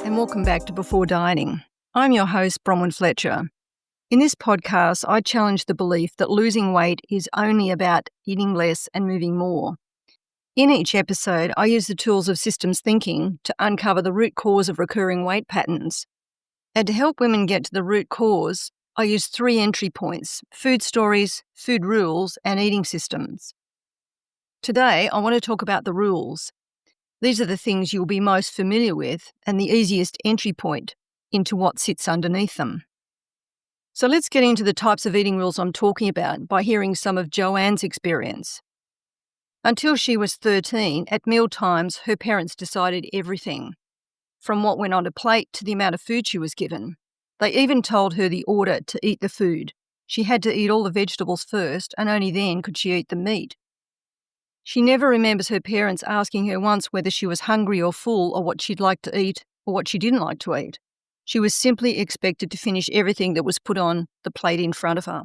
and welcome back to Before Dieting. I'm your host, Bronwyn Fletcher. In this podcast, I challenge the belief that losing weight is only about eating less and moving more. In each episode, I use the tools of systems thinking to uncover the root cause of recurring weight patterns. And to help women get to the root cause, I use 3 entry points: food stories, food rules, and eating systems. Today, I want to talk about the rules. These are the things you'll be most familiar with and the easiest entry point into what sits underneath them. So let's get into the types of eating rules I'm talking about by hearing some of Joanne's experience. Until she was 13, at meal times, her parents decided everything, from what went on a plate to the amount of food she was given. They even told her the order to eat the food. She had to eat all the vegetables first, and only then could she eat the meat. She never remembers her parents asking her once whether she was hungry or full or what she'd like to eat or what she didn't like to eat. She was simply expected to finish everything that was put on the plate in front of her.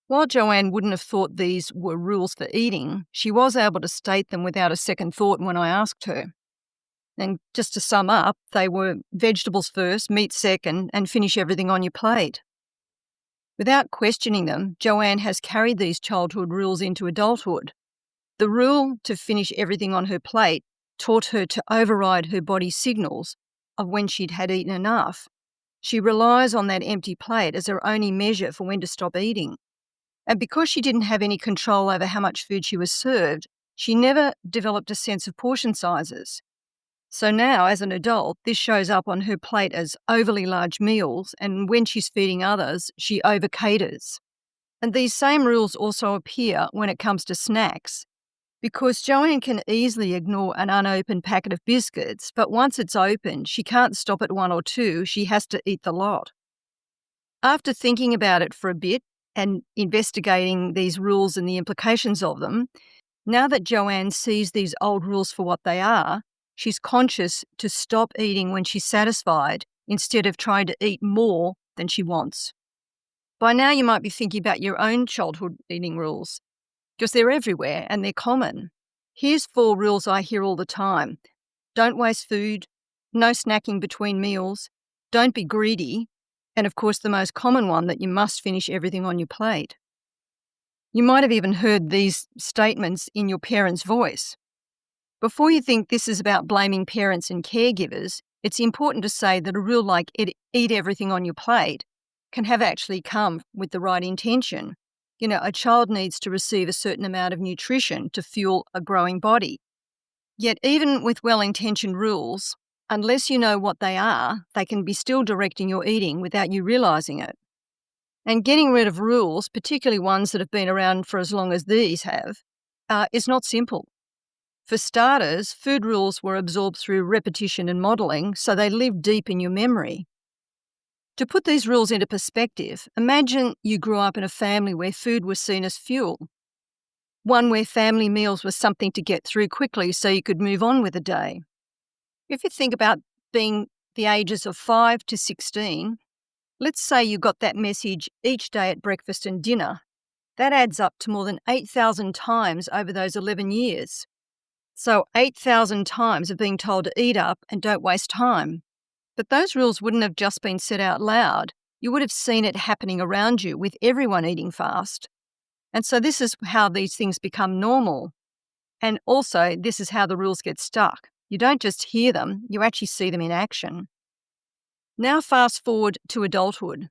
While Joanne wouldn't have thought these were rules for eating, she was able to state them without a second thought when I asked her. And just to sum up, they were vegetables first, meat second, and finish everything on your plate. Without questioning them, Joanne has carried these childhood rules into adulthood. The rule to finish everything on her plate taught her to override her body's signals of when she'd had eaten enough. She relies on that empty plate as her only measure for when to stop eating. And because she didn't have any control over how much food she was served, she never developed a sense of portion sizes. So now, as an adult, this shows up on her plate as overly large meals, and when she's feeding others, she over-caters. And these same rules also appear when it comes to snacks. Because Joanne can easily ignore an unopened packet of biscuits, but once it's opened, she can't stop at 1 or 2, she has to eat the lot. After thinking about it for a bit and investigating these rules and the implications of them, now that Joanne sees these old rules for what they are, she's conscious to stop eating when she's satisfied instead of trying to eat more than she wants. By now you might be thinking about your own childhood eating rules, because they're everywhere and they're common. Here's 4 rules I hear all the time. Don't waste food, no snacking between meals, don't be greedy, and of course the most common one, that you must finish everything on your plate. You might have even heard these statements in your parents' voice. Before you think this is about blaming parents and caregivers, it's important to say that a rule like eat everything on your plate can have actually come with the right intention. You know, a child needs to receive a certain amount of nutrition to fuel a growing body. Yet even with well-intentioned rules, unless you know what they are, they can be still directing your eating without you realising it. And getting rid of rules, particularly ones that have been around for as long as these have, is not simple. For starters, food rules were absorbed through repetition and modelling, so they live deep in your memory. To put these rules into perspective, imagine you grew up in a family where food was seen as fuel, one where family meals were something to get through quickly so you could move on with the day. If you think about being the ages of 5 to 16, let's say you got that message each day at breakfast and dinner. That adds up to more than 8,000 times over those 11 years. So 8,000 times of being told to eat up and don't waste time. But those rules wouldn't have just been said out loud. You would have seen it happening around you with everyone eating fast. And so this is how these things become normal. And also, this is how the rules get stuck. You don't just hear them, you actually see them in action. Now fast forward to adulthood.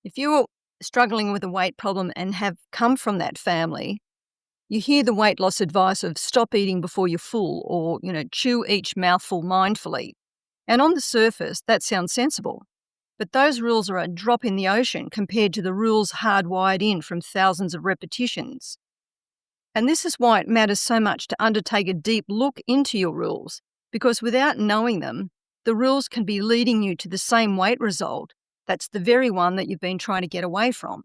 If you're struggling with a weight problem and have come from that family, you hear the weight loss advice of stop eating before you're full, or, chew each mouthful mindfully. And on the surface, that sounds sensible. But those rules are a drop in the ocean compared to the rules hardwired in from thousands of repetitions. And this is why it matters so much to undertake a deep look into your rules, because without knowing them, the rules can be leading you to the same weight result. That's the very one that you've been trying to get away from.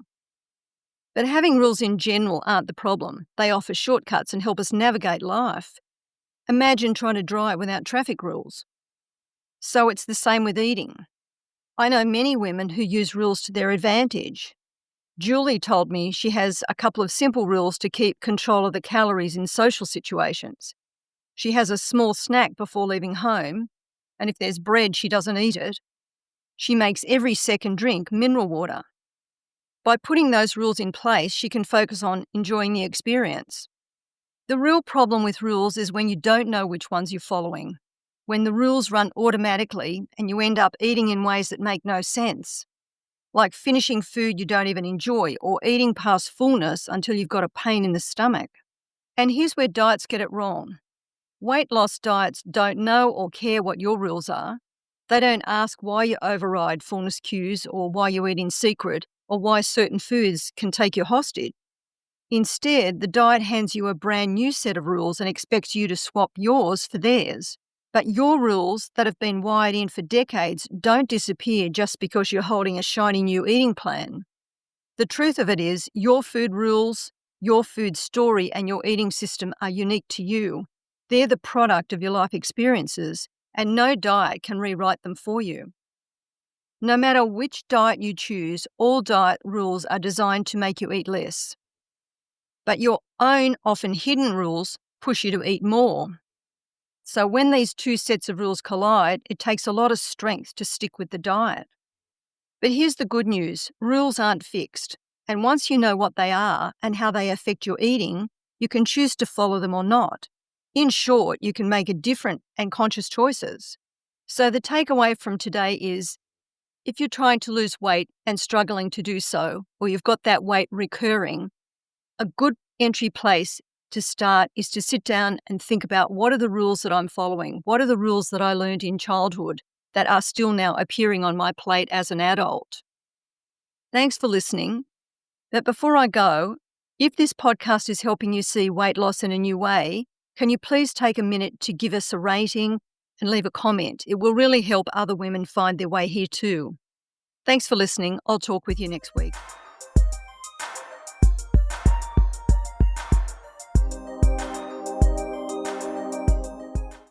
But having rules in general aren't the problem. They offer shortcuts and help us navigate life. Imagine trying to drive without traffic rules. So it's the same with eating. I know many women who use rules to their advantage. Julie told me she has a couple of simple rules to keep control of the calories in social situations. She has a small snack before leaving home, And if there's bread, she doesn't eat it. She makes every second drink mineral water. By putting those rules in place, she can focus on enjoying the experience. The real problem with rules is when you don't know which ones you're following, when the rules run automatically and you end up eating in ways that make no sense, like finishing food you don't even enjoy or eating past fullness until you've got a pain in the stomach. And here's where diets get it wrong. Weight loss diets don't know or care what your rules are. They don't ask why you override fullness cues or why you eat in secret or why certain foods can take you hostage. Instead, the diet hands you a brand new set of rules and expects you to swap yours for theirs. But your rules that have been wired in for decades don't disappear just because you're holding a shiny new eating plan. The truth of it is, your food rules, your food story, and your eating system are unique to you. They're the product of your life experiences, and no diet can rewrite them for you. No matter which diet you choose, all diet rules are designed to make you eat less. But your own often hidden rules push you to eat more. So when these two sets of rules collide, it takes a lot of strength to stick with the diet. But here's the good news. Rules aren't fixed. And once you know what they are and how they affect your eating, you can choose to follow them or not. In short, you can make a different and conscious choices. So the takeaway from today is, if you're trying to lose weight and struggling to do so, or you've got that weight recurring, a good entry place to start is to sit down and think about, what are the rules that I'm following? What are the rules that I learned in childhood that are still now appearing on my plate as an adult? Thanks for listening. But before I go, if this podcast is helping you see weight loss in a new way, can you please take a minute to give us a rating and leave a comment? It will really help other women find their way here too. Thanks for listening. I'll talk with you next week.